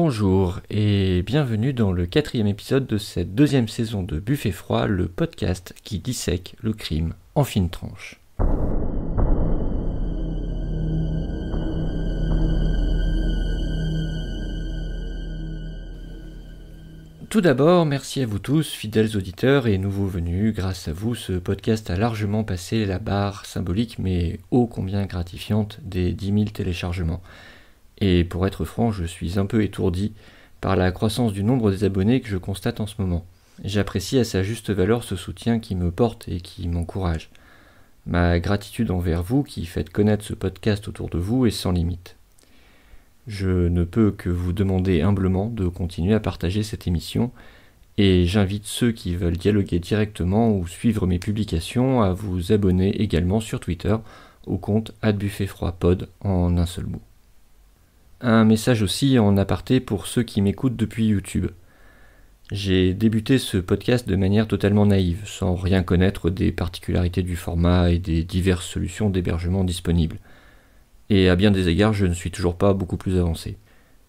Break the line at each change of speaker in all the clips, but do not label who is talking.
Bonjour et bienvenue dans le 4e épisode de cette 2e saison de Buffet Froid, le podcast qui dissèque le crime en fines tranches. Tout d'abord, merci à vous tous, fidèles auditeurs et nouveaux venus. Grâce à vous, ce podcast a largement passé la barre symbolique mais ô combien gratifiante des 10 000 téléchargements. Et pour être franc, je suis un peu étourdi par la croissance du nombre des abonnés que je constate en ce moment. J'apprécie à sa juste valeur ce soutien qui me porte et qui m'encourage. Ma gratitude envers vous qui faites connaître ce podcast autour de vous est sans limite. Je ne peux que vous demander humblement de continuer à partager cette émission et j'invite ceux qui veulent dialoguer directement ou suivre mes publications à vous abonner également sur Twitter au compte @buffetfroidpod en un seul mot. Un message aussi en aparté pour ceux qui m'écoutent depuis YouTube. J'ai débuté ce podcast de manière totalement naïve, sans rien connaître des particularités du format et des diverses solutions d'hébergement disponibles. Et à bien des égards, je ne suis toujours pas beaucoup plus avancé.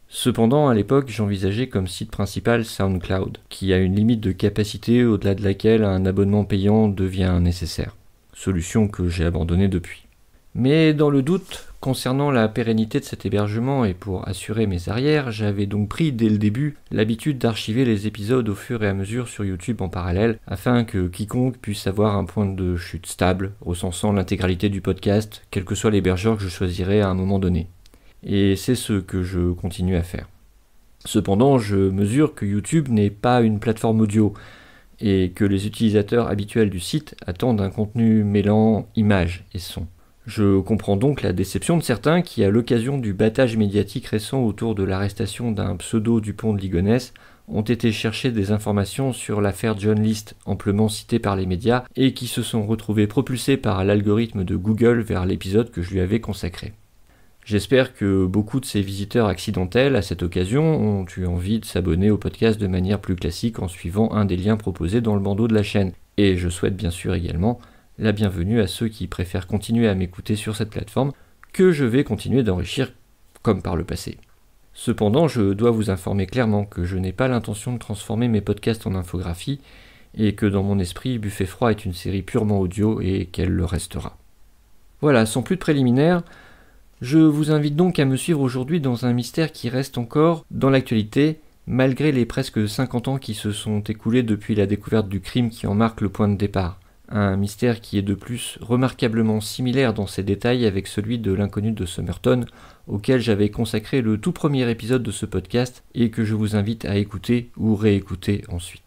Cependant, à l'époque, j'envisageais comme site principal SoundCloud, qui a une limite de capacité au-delà de laquelle un abonnement payant devient nécessaire. Solution que j'ai abandonnée depuis. Mais dans le doute, concernant la pérennité de cet hébergement et pour assurer mes arrières, j'avais donc pris dès le début l'habitude d'archiver les épisodes au fur et à mesure sur YouTube en parallèle, afin que quiconque puisse avoir un point de chute stable, recensant l'intégralité du podcast, quel que soit l'hébergeur que je choisirais à un moment donné. Et c'est ce que je continue à faire. Cependant, je mesure que YouTube n'est pas une plateforme audio, et que les utilisateurs habituels du site attendent un contenu mêlant images et son. Je comprends donc la déception de certains qui, à l'occasion du battage médiatique récent autour de l'arrestation d'un pseudo Dupont de Ligonnès, ont été chercher des informations sur l'affaire John List, amplement citée par les médias, et qui se sont retrouvés propulsés par l'algorithme de Google vers l'épisode que je lui avais consacré. J'espère que beaucoup de ces visiteurs accidentels, à cette occasion, ont eu envie de s'abonner au podcast de manière plus classique en suivant un des liens proposés dans le bandeau de la chaîne, et je souhaite bien sûr également la bienvenue à ceux qui préfèrent continuer à m'écouter sur cette plateforme, que je vais continuer d'enrichir comme par le passé. Cependant, je dois vous informer clairement que je n'ai pas l'intention de transformer mes podcasts en infographie, et que dans mon esprit, Buffet Froid est une série purement audio et qu'elle le restera. Voilà, sans plus de préliminaires, je vous invite donc à me suivre aujourd'hui dans un mystère qui reste encore dans l'actualité, malgré les presque 50 ans qui se sont écoulés depuis la découverte du crime qui en marque le point de départ. Un mystère qui est de plus remarquablement similaire dans ses détails avec celui de l'inconnu de Somerton, auquel j'avais consacré le tout premier épisode de ce podcast et que je vous invite à écouter ou réécouter ensuite.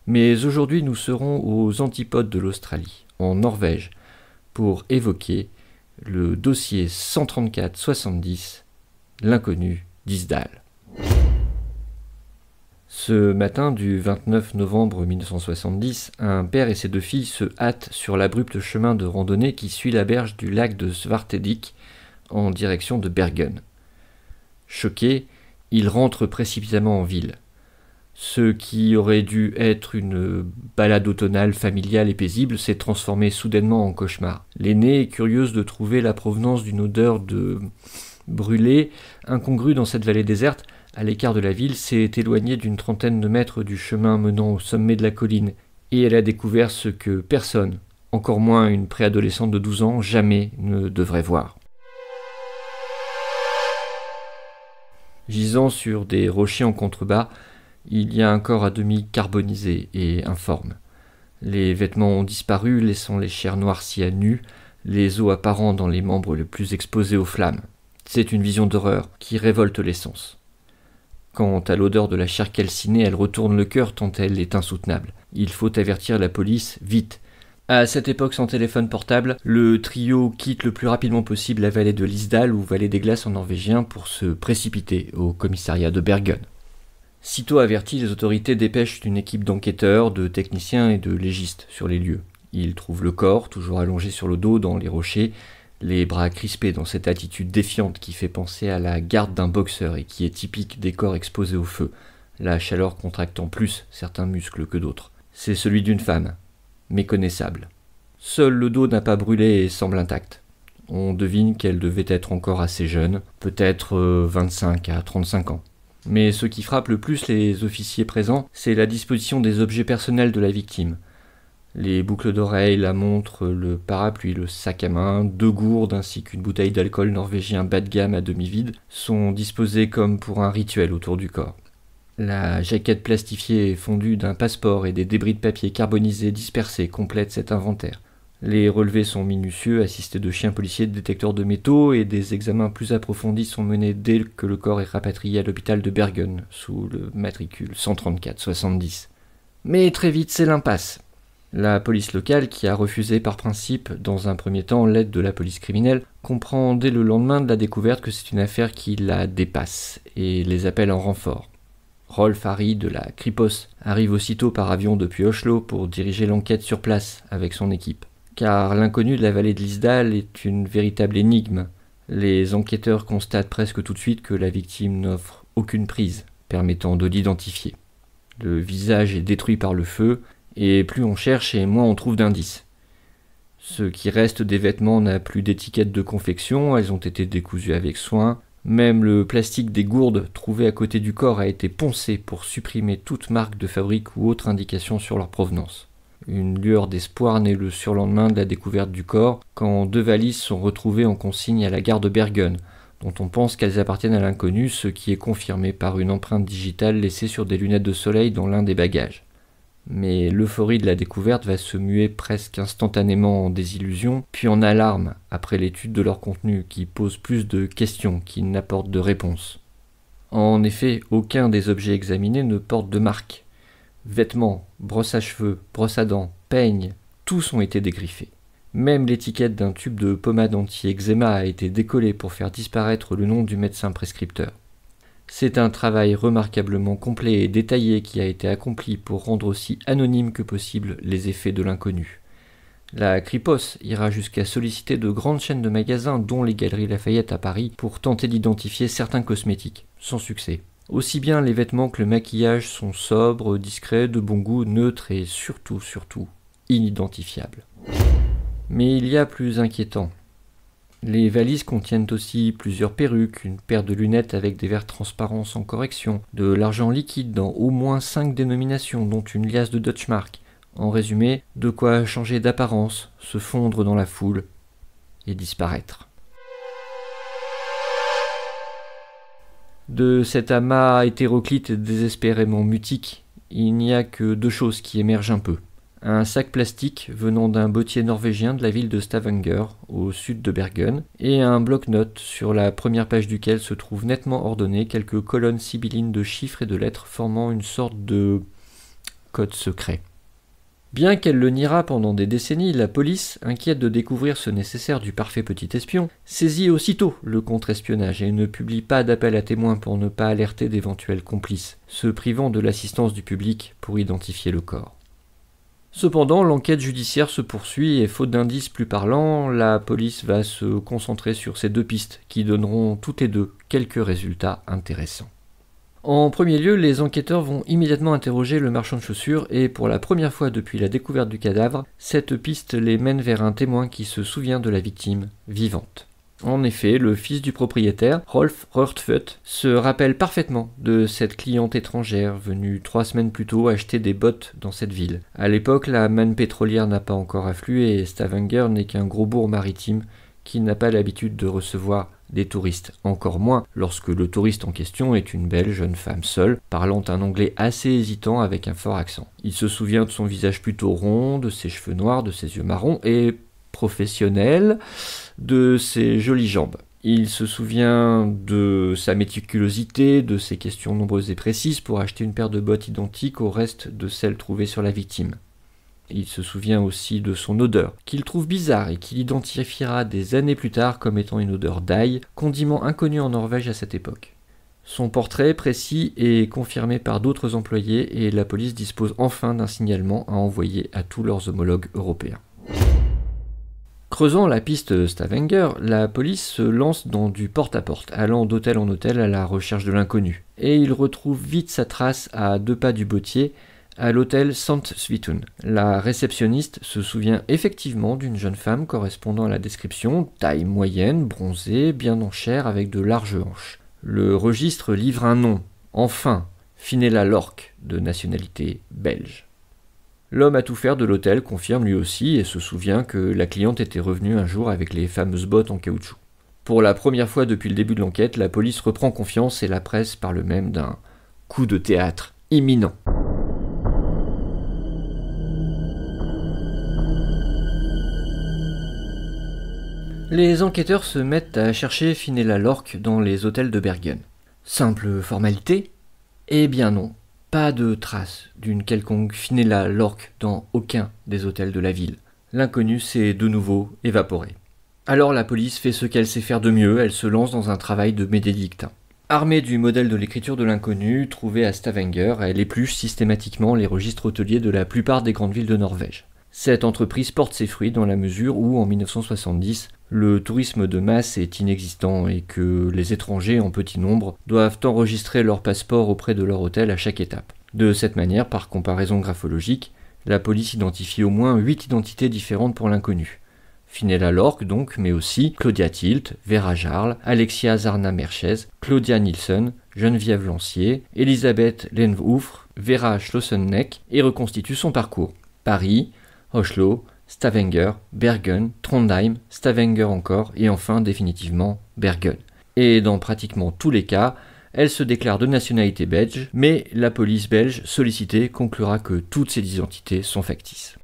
Mais aujourd'hui nous serons aux antipodes de l'Australie, en Norvège, pour évoquer le dossier 134-70, l'inconnu d'Isdal. Ce matin du 29 novembre 1970, un père et ses deux filles se hâtent sur l'abrupt chemin de randonnée qui suit la berge du lac de Svartedik en direction de Bergen. Choqués, ils rentrent précipitamment en ville. Ce qui aurait dû être une balade automnale familiale et paisible s'est transformé soudainement en cauchemar. L'aînée, curieuse de trouver la provenance d'une odeur de brûlé incongrue dans cette vallée déserte, à l'écart de la ville, s'est éloignée d'une trentaine de mètres du chemin menant au sommet de la colline, et elle a découvert ce que personne, encore moins une préadolescente de 12 ans, jamais ne devrait voir. Gisant sur des rochers en contrebas, il y a un corps à demi carbonisé et informe. Les vêtements ont disparu, laissant les chairs noircies à nu, les os apparents dans les membres les plus exposés aux flammes. C'est une vision d'horreur qui révolte les sens. Quant à l'odeur de la chair calcinée, elle retourne le cœur tant elle est insoutenable. Il faut avertir la police, vite. À cette époque sans téléphone portable, le trio quitte le plus rapidement possible la vallée de l'Isdal ou vallée des glaces en norvégien pour se précipiter au commissariat de Bergen. Sitôt avertis, les autorités dépêchent une équipe d'enquêteurs, de techniciens et de légistes sur les lieux. Ils trouvent le corps, toujours allongé sur le dos dans les rochers, les bras crispés dans cette attitude défiante qui fait penser à la garde d'un boxeur et qui est typique des corps exposés au feu, la chaleur contractant plus certains muscles que d'autres. C'est celui d'une femme, méconnaissable. Seul le dos n'a pas brûlé et semble intact. On devine qu'elle devait être encore assez jeune, peut-être 25 à 35 ans. Mais ce qui frappe le plus les officiers présents, c'est la disposition des objets personnels de la victime. Les boucles d'oreilles, la montre, le parapluie, le sac à main, 2 gourdes ainsi qu'une bouteille d'alcool norvégien bas de gamme à demi-vide sont disposés comme pour un rituel autour du corps. La jaquette plastifiée fondue d'un passeport et des débris de papier carbonisé dispersés complètent cet inventaire. Les relevés sont minutieux, assistés de chiens policiers, de détecteurs de métaux, et des examens plus approfondis sont menés dès que le corps est rapatrié à l'hôpital de Bergen, sous le matricule 134-70. Mais très vite, c'est l'impasse. La police locale, qui a refusé par principe, dans un premier temps, l'aide de la police criminelle, comprend dès le lendemain de la découverte que c'est une affaire qui la dépasse, et les appelle en renfort. Rolf Harry de la Kripos arrive aussitôt par avion depuis Oslo pour diriger l'enquête sur place avec son équipe. Car l'inconnu de la vallée de l'Isdal est une véritable énigme. Les enquêteurs constatent presque tout de suite que la victime n'offre aucune prise permettant de l'identifier. Le visage est détruit par le feu, et plus on cherche et moins on trouve d'indices. Ce qui reste des vêtements n'a plus d'étiquette de confection, elles ont été décousues avec soin. Même le plastique des gourdes trouvées à côté du corps a été poncé pour supprimer toute marque de fabrique ou autre indication sur leur provenance. Une lueur d'espoir naît le surlendemain de la découverte du corps, quand 2 valises sont retrouvées en consigne à la gare de Bergen, dont on pense qu'elles appartiennent à l'inconnu, ce qui est confirmé par une empreinte digitale laissée sur des lunettes de soleil dans l'un des bagages. Mais l'euphorie de la découverte va se muer presque instantanément en désillusion, puis en alarme après l'étude de leur contenu qui pose plus de questions qu'il n'apporte de réponses. En effet, aucun des objets examinés ne porte de marque. Vêtements, brosse à cheveux, brosse à dents, peignes, tous ont été dégriffés. Même l'étiquette d'un tube de pommade anti-eczéma a été décollée pour faire disparaître le nom du médecin prescripteur. C'est un travail remarquablement complet et détaillé qui a été accompli pour rendre aussi anonymes que possible les effets de l'inconnu. La Kripos ira jusqu'à solliciter de grandes chaînes de magasins, dont les Galeries Lafayette à Paris, pour tenter d'identifier certains cosmétiques, sans succès. Aussi bien les vêtements que le maquillage sont sobres, discrets, de bon goût, neutres et surtout, inidentifiables. Mais il y a plus inquiétant. Les valises contiennent aussi plusieurs perruques, une paire de lunettes avec des verres transparents sans correction, de l'argent liquide dans au moins 5 dénominations, dont une liasse de Deutschmark. En résumé, de quoi changer d'apparence, se fondre dans la foule et disparaître. De cet amas hétéroclite désespérément mutique, il n'y a que 2 choses qui émergent un peu. Un sac plastique venant d'un bottier norvégien de la ville de Stavanger, au sud de Bergen, et un bloc-notes sur la première page duquel se trouvent nettement ordonnées quelques colonnes sibyllines de chiffres et de lettres formant une sorte de code secret. Bien qu'elle le niera pendant des décennies, la police, inquiète de découvrir ce nécessaire du parfait petit espion, saisit aussitôt le contre-espionnage et ne publie pas d'appel à témoins pour ne pas alerter d'éventuels complices, se privant de l'assistance du public pour identifier le corps. Cependant, l'enquête judiciaire se poursuit et faute d'indices plus parlants, la police va se concentrer sur ces 2 pistes qui donneront toutes les 2 quelques résultats intéressants. En premier lieu, les enquêteurs vont immédiatement interroger le marchand de chaussures et pour la première fois depuis la découverte du cadavre, cette piste les mène vers un témoin qui se souvient de la victime vivante. En effet, le fils du propriétaire, Rolf Rørtvedt, se rappelle parfaitement de cette cliente étrangère venue 3 semaines plus tôt acheter des bottes dans cette ville. À l'époque, la manne pétrolière n'a pas encore afflué et Stavanger n'est qu'un gros bourg maritime qui n'a pas l'habitude de recevoir des touristes, encore moins lorsque le touriste en question est une belle jeune femme seule, parlant un anglais assez hésitant avec un fort accent. Il se souvient de son visage plutôt rond, de ses cheveux noirs, de ses yeux marrons et professionnel, de ses jolies jambes. Il se souvient de sa méticulosité, de ses questions nombreuses et précises pour acheter une paire de bottes identiques au reste de celles trouvées sur la victime. Il se souvient aussi de son odeur, qu'il trouve bizarre et qu'il identifiera des années plus tard comme étant une odeur d'ail, condiment inconnu en Norvège à cette époque. Son portrait précis est confirmé par d'autres employés et la police dispose enfin d'un signalement à envoyer à tous leurs homologues européens. Creusant la piste Stavanger, la police se lance dans du porte-à-porte, allant d'hôtel en hôtel à la recherche de l'inconnu. Et il retrouve vite sa trace à 2 pas du bottier, à l'hôtel Sandsvitun. La réceptionniste se souvient effectivement d'une jeune femme correspondant à la description, taille moyenne, bronzée, bien en chair avec de larges hanches. Le registre livre un nom, Enfin, Fenella Lorque, de nationalité belge. L'homme à tout faire de l'hôtel confirme lui aussi et se souvient que la cliente était revenue un jour avec les fameuses bottes en caoutchouc. Pour la première fois depuis le début de l'enquête, la police reprend confiance et la presse parle même d'un coup de théâtre imminent. Les enquêteurs se mettent à chercher Fenella Lorque dans les hôtels de Bergen. Simple formalité ? Eh bien non, pas de trace d'une quelconque Fenella Lorque dans aucun des hôtels de la ville. L'inconnu s'est de nouveau évaporé. Alors la police fait ce qu'elle sait faire de mieux, elle se lance dans un travail de médédictin. Armée du modèle de l'écriture de l'inconnu trouvé à Stavanger, elle épluche systématiquement les registres hôteliers de la plupart des grandes villes de Norvège. Cette entreprise porte ses fruits dans la mesure où, en 1970, le tourisme de masse est inexistant et que les étrangers en petit nombre doivent enregistrer leur passeport auprès de leur hôtel à chaque étape. De cette manière, par comparaison graphologique, la police identifie au moins 8 identités différentes pour l'inconnu. Fenella Lorque donc, mais aussi Claudia Tilt, Vera Jarl, Alexia Zarna-Merchez, Claudia Nielsen, Geneviève Lancier, Elisabeth Lenhoufre, Vera Schlossenneck et reconstitue son parcours. Paris, Oslo, Stavanger, Bergen, Trondheim, Stavanger encore, et enfin définitivement Bergen. Et dans pratiquement tous les cas, elle se déclare de nationalité belge, mais la police belge sollicitée conclura que toutes ces identités sont factices.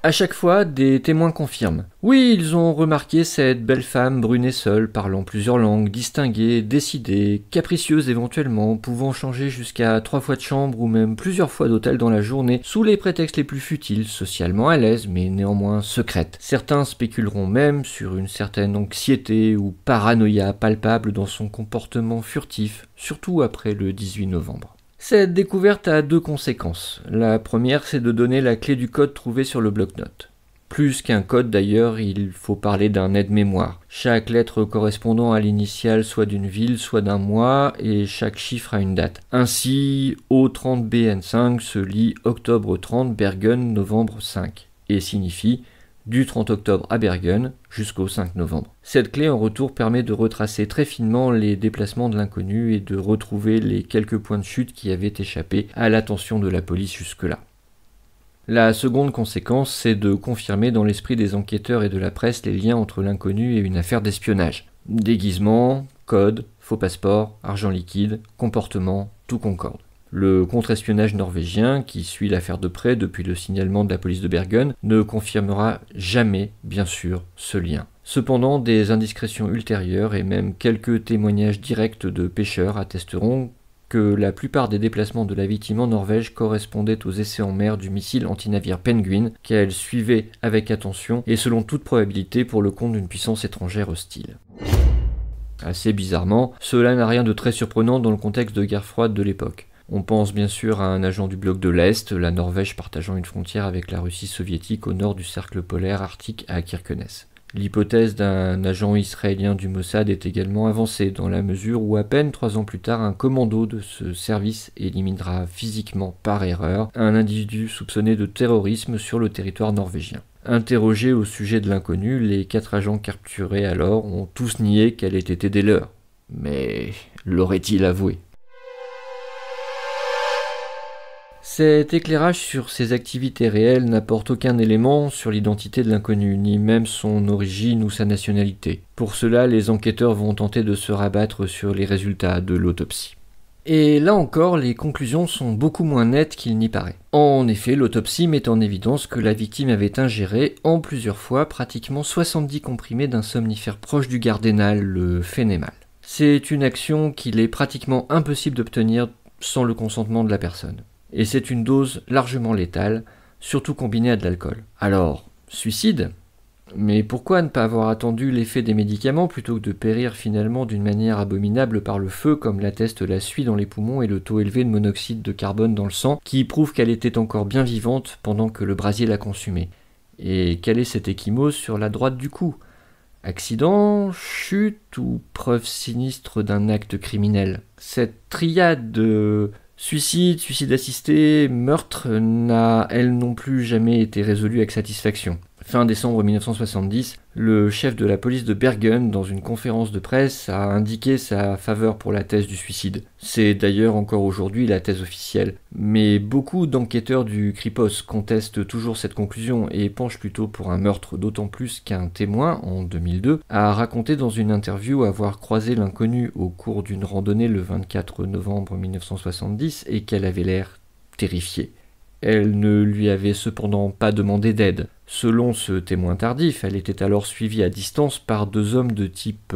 À chaque fois, des témoins confirment. Oui, ils ont remarqué cette belle femme brune et seule, parlant plusieurs langues, distinguée, décidée, capricieuse éventuellement, pouvant changer jusqu'à 3 fois de chambre ou même plusieurs fois d'hôtel dans la journée, sous les prétextes les plus futiles, socialement à l'aise, mais néanmoins secrète. Certains spéculeront même sur une certaine anxiété ou paranoïa palpable dans son comportement furtif, surtout après le 18 novembre. Cette découverte a 2 conséquences. La première, c'est de donner la clé du code trouvé sur le bloc-notes. Plus qu'un code d'ailleurs, il faut parler d'un aide-mémoire. Chaque lettre correspondant à l'initiale soit d'une ville, soit d'un mois, et chaque chiffre a une date. Ainsi, O30BN5 se lit octobre 30, Bergen, novembre 5, et signifie du 30 octobre à Bergen jusqu'au 5 novembre. Cette clé en retour permet de retracer très finement les déplacements de l'inconnu et de retrouver les quelques points de chute qui avaient échappé à l'attention de la police jusque-là. La seconde conséquence, c'est de confirmer dans l'esprit des enquêteurs et de la presse les liens entre l'inconnu et une affaire d'espionnage. Déguisement, code, faux passeport, argent liquide, comportement, tout concorde. Le contre-espionnage norvégien, qui suit l'affaire de près depuis le signalement de la police de Bergen, ne confirmera jamais, bien sûr, ce lien. Cependant, des indiscrétions ultérieures et même quelques témoignages directs de pêcheurs attesteront que la plupart des déplacements de la victime en Norvège correspondaient aux essais en mer du missile antinavire Penguin qu'elle suivait avec attention et selon toute probabilité pour le compte d'une puissance étrangère hostile. Assez bizarrement, cela n'a rien de très surprenant dans le contexte de guerre froide de l'époque. On pense bien sûr à un agent du bloc de l'Est, la Norvège partageant une frontière avec la Russie soviétique au nord du cercle polaire arctique à Kirkenes. L'hypothèse d'un agent israélien du Mossad est également avancée, dans la mesure où à peine 3 ans plus tard, un commando de ce service éliminera physiquement par erreur un individu soupçonné de terrorisme sur le territoire norvégien. Interrogés au sujet de l'inconnu, les 4 agents capturés alors ont tous nié qu'elle ait été des leurs. Mais l'auraient-ils avoué ? Cet éclairage sur ses activités réelles n'apporte aucun élément sur l'identité de l'inconnu, ni même son origine ou sa nationalité. Pour cela, les enquêteurs vont tenter de se rabattre sur les résultats de l'autopsie. Et là encore, les conclusions sont beaucoup moins nettes qu'il n'y paraît. En effet, l'autopsie met en évidence que la victime avait ingéré en plusieurs fois pratiquement 70 comprimés d'un somnifère proche du gardénal, le phénémal. C'est une action qu'il est pratiquement impossible d'obtenir sans le consentement de la personne. Et c'est une dose largement létale, surtout combinée à de l'alcool. Alors, suicide ? Mais pourquoi ne pas avoir attendu l'effet des médicaments plutôt que de périr finalement d'une manière abominable par le feu, comme l'atteste la suie dans les poumons et le taux élevé de monoxyde de carbone dans le sang, qui prouve qu'elle était encore bien vivante pendant que le brasier la consumait. Et quelle est cette ecchymose sur la droite du cou ? Accident, chute ou preuve sinistre d'un acte criminel ? Cette triade de suicide, suicide assisté, meurtre n'a, elle non plus, jamais été résolue avec satisfaction. Fin décembre 1970, Le chef de la police de Bergen, dans une conférence de presse, a indiqué sa faveur pour la thèse du suicide. C'est d'ailleurs encore aujourd'hui la thèse officielle. Mais beaucoup d'enquêteurs du Kripos contestent toujours cette conclusion et penchent plutôt pour un meurtre, d'autant plus qu'un témoin, en 2002, a raconté dans une interview avoir croisé l'inconnu au cours d'une randonnée le 24 novembre 1970 et qu'elle avait l'air terrifiée. Elle ne lui avait cependant pas demandé d'aide. Selon ce témoin tardif, elle était alors suivie à distance par 2 hommes de type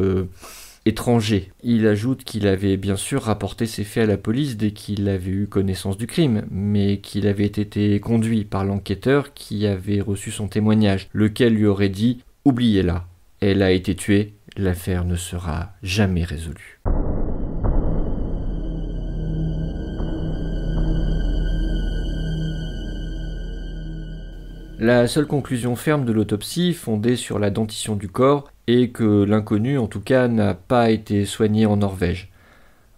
étranger. Il ajoute qu'il avait bien sûr rapporté ces faits à la police dès qu'il avait eu connaissance du crime, mais qu'il avait été conduit par l'enquêteur qui avait reçu son témoignage, lequel lui aurait dit « Oubliez-la, elle a été tuée, l'affaire ne sera jamais résolue ». La seule conclusion ferme de l'autopsie, fondée sur la dentition du corps, est que l'inconnu, en tout cas, n'a pas été soigné en Norvège.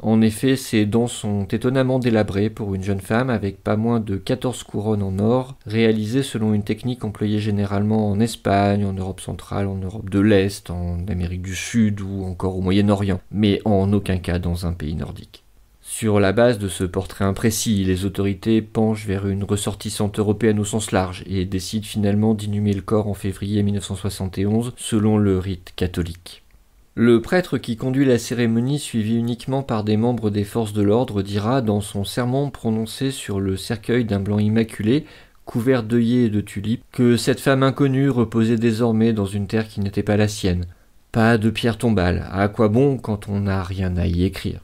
En effet, ses dents sont étonnamment délabrées pour une jeune femme avec pas moins de 14 couronnes en or, réalisées selon une technique employée généralement en Espagne, en Europe centrale, en Europe de l'Est, en Amérique du Sud ou encore au Moyen-Orient, mais en aucun cas dans un pays nordique. Sur la base de ce portrait imprécis, les autorités penchent vers une ressortissante européenne au sens large et décident finalement d'inhumer le corps en février 1971 selon le rite catholique. Le prêtre qui conduit la cérémonie, suivi uniquement par des membres des forces de l'ordre, dira dans son sermon prononcé sur le cercueil d'un blanc immaculé, couvert d'œillets et de tulipes, que cette femme inconnue reposait désormais dans une terre qui n'était pas la sienne. Pas de pierre tombale, à quoi bon quand on n'a rien à y écrire?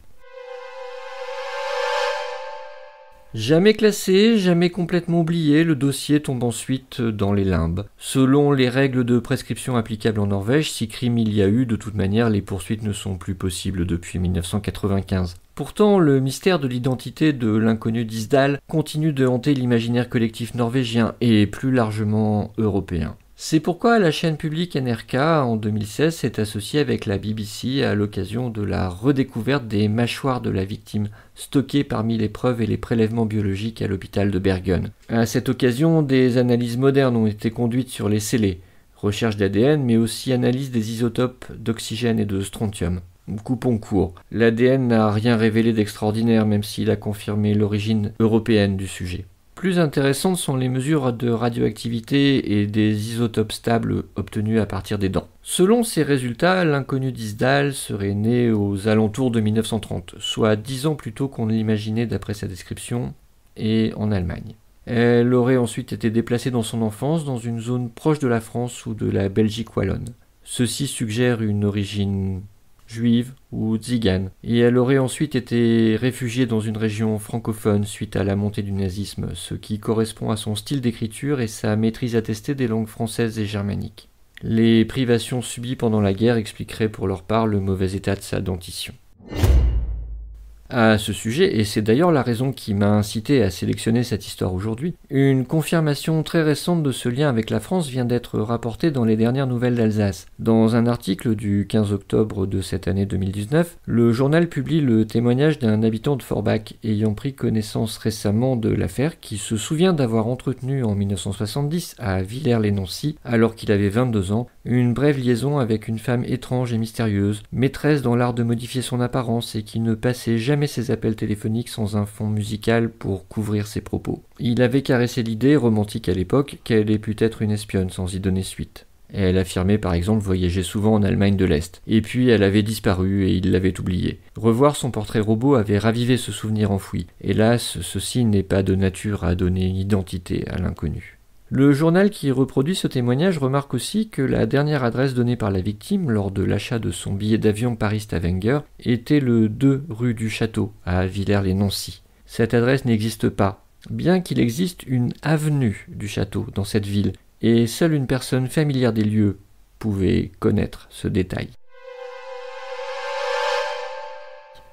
Jamais classé, jamais complètement oublié, le dossier tombe ensuite dans les limbes. Selon les règles de prescription applicables en Norvège, si crime il y a eu, de toute manière, les poursuites ne sont plus possibles depuis 1995. Pourtant, le mystère de l'identité de l'inconnu d'Isdal continue de hanter l'imaginaire collectif norvégien et plus largement européen. C'est pourquoi la chaîne publique NRK, en 2016, s'est associée avec la BBC à l'occasion de la redécouverte des mâchoires de la victime, stockées parmi les preuves et les prélèvements biologiques à l'hôpital de Bergen. À cette occasion, des analyses modernes ont été conduites sur les scellés, recherche d'ADN, mais aussi analyse des isotopes d'oxygène et de strontium. Coupons court. L'ADN n'a rien révélé d'extraordinaire, même s'il a confirmé l'origine européenne du sujet. Plus intéressantes sont les mesures de radioactivité et des isotopes stables obtenus à partir des dents. Selon ces résultats, l'inconnu d'Isdal serait né aux alentours de 1930, soit 10 ans plus tôt qu'on ne l'imaginait d'après sa description, et en Allemagne. Elle aurait ensuite été déplacée dans son enfance dans une zone proche de la France ou de la Belgique wallonne. Ceci suggère une origine juive ou tzigane, et elle aurait ensuite été réfugiée dans une région francophone suite à la montée du nazisme, ce qui correspond à son style d'écriture et sa maîtrise attestée des langues françaises et germaniques. Les privations subies pendant la guerre expliqueraient pour leur part le mauvais état de sa dentition. À ce sujet, et c'est d'ailleurs la raison qui m'a incité à sélectionner cette histoire aujourd'hui, une confirmation très récente de ce lien avec la France vient d'être rapportée dans les dernières nouvelles d'Alsace. Dans un article du 15 octobre de cette année 2019, le journal publie le témoignage d'un habitant de Forbach ayant pris connaissance récemment de l'affaire qui se souvient d'avoir entretenu en 1970 à Villers-lès-Nancy, alors qu'il avait 22 ans, une brève liaison avec une femme étrange et mystérieuse, maîtresse dans l'art de modifier son apparence et qui ne passait jamais ses appels téléphoniques sans un fond musical pour couvrir ses propos. Il avait caressé l'idée, romantique à l'époque, qu'elle ait pu être une espionne sans y donner suite. Elle affirmait par exemple voyager souvent en Allemagne de l'Est. Et puis elle avait disparu et il l'avait oubliée. Revoir son portrait robot avait ravivé ce souvenir enfoui. Hélas, ceci n'est pas de nature à donner une identité à l'inconnu. Le journal qui reproduit ce témoignage remarque aussi que la dernière adresse donnée par la victime lors de l'achat de son billet d'avion Paris-Stavanger était le 2 rue du Château, à Villers-lès-Nancy. Cette adresse n'existe pas, bien qu'il existe une avenue du Château dans cette ville, et seule une personne familière des lieux pouvait connaître ce détail.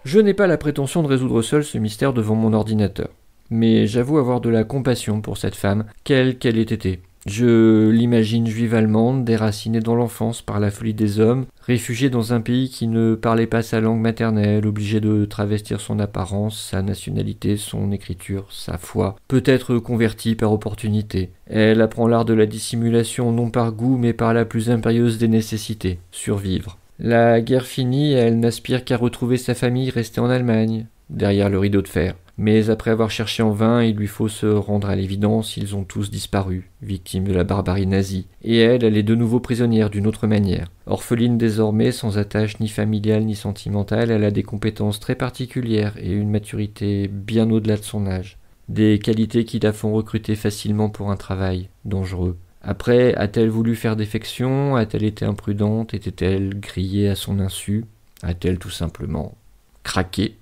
Je n'ai pas la prétention de résoudre seul ce mystère devant mon ordinateur. Mais j'avoue avoir de la compassion pour cette femme, quelle qu'elle ait été. Je l'imagine juive allemande, déracinée dans l'enfance par la folie des hommes, réfugiée dans un pays qui ne parlait pas sa langue maternelle, obligée de travestir son apparence, sa nationalité, son écriture, sa foi, peut-être convertie par opportunité. Elle apprend l'art de la dissimulation non par goût mais par la plus impérieuse des nécessités, survivre. La guerre finie, elle n'aspire qu'à retrouver sa famille restée en Allemagne, derrière le rideau de fer. Mais après avoir cherché en vain, il lui faut se rendre à l'évidence, ils ont tous disparu, victimes de la barbarie nazie. Et elle est de nouveau prisonnière d'une autre manière. Orpheline désormais, sans attache ni familiale ni sentimentale, elle a des compétences très particulières et une maturité bien au-delà de son âge. Des qualités qui la font recruter facilement pour un travail dangereux. Après, a-t-elle voulu faire défection? A-t-elle été imprudente? Était-elle grillée à son insu? A-t-elle tout simplement craqué?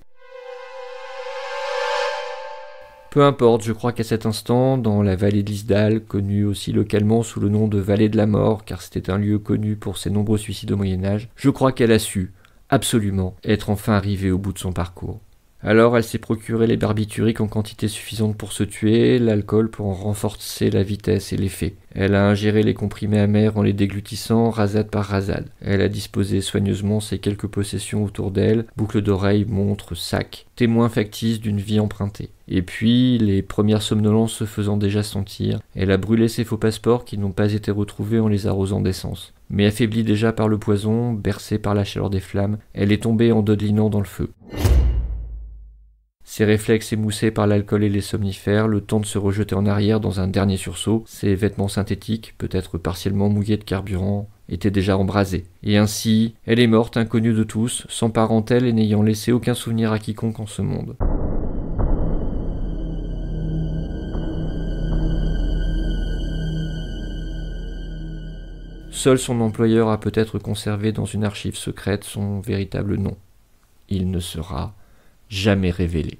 Peu importe, je crois qu'à cet instant, dans la vallée de l'Isdal, connue aussi localement sous le nom de vallée de la mort, car c'était un lieu connu pour ses nombreux suicides au Moyen-Âge, je crois qu'elle a su, absolument, être enfin arrivée au bout de son parcours. Alors elle s'est procuré les barbituriques en quantité suffisante pour se tuer, l'alcool pour en renforcer la vitesse et l'effet. Elle a ingéré les comprimés amers en les déglutissant rasade par rasade. Elle a disposé soigneusement ses quelques possessions autour d'elle, boucles d'oreilles, montres, sacs, témoins factices d'une vie empruntée. Et puis, les premières somnolences se faisant déjà sentir, elle a brûlé ses faux passeports qui n'ont pas été retrouvés en les arrosant d'essence. Mais affaiblie déjà par le poison, bercée par la chaleur des flammes, elle est tombée en dodelinant dans le feu. Ses réflexes émoussés par l'alcool et les somnifères, le temps de se rejeter en arrière dans un dernier sursaut, ses vêtements synthétiques, peut-être partiellement mouillés de carburant, étaient déjà embrasés. Et ainsi, elle est morte, inconnue de tous, sans parentèle et n'ayant laissé aucun souvenir à quiconque en ce monde. Seul son employeur a peut-être conservé dans une archive secrète son véritable nom. Il ne sera jamais révélé.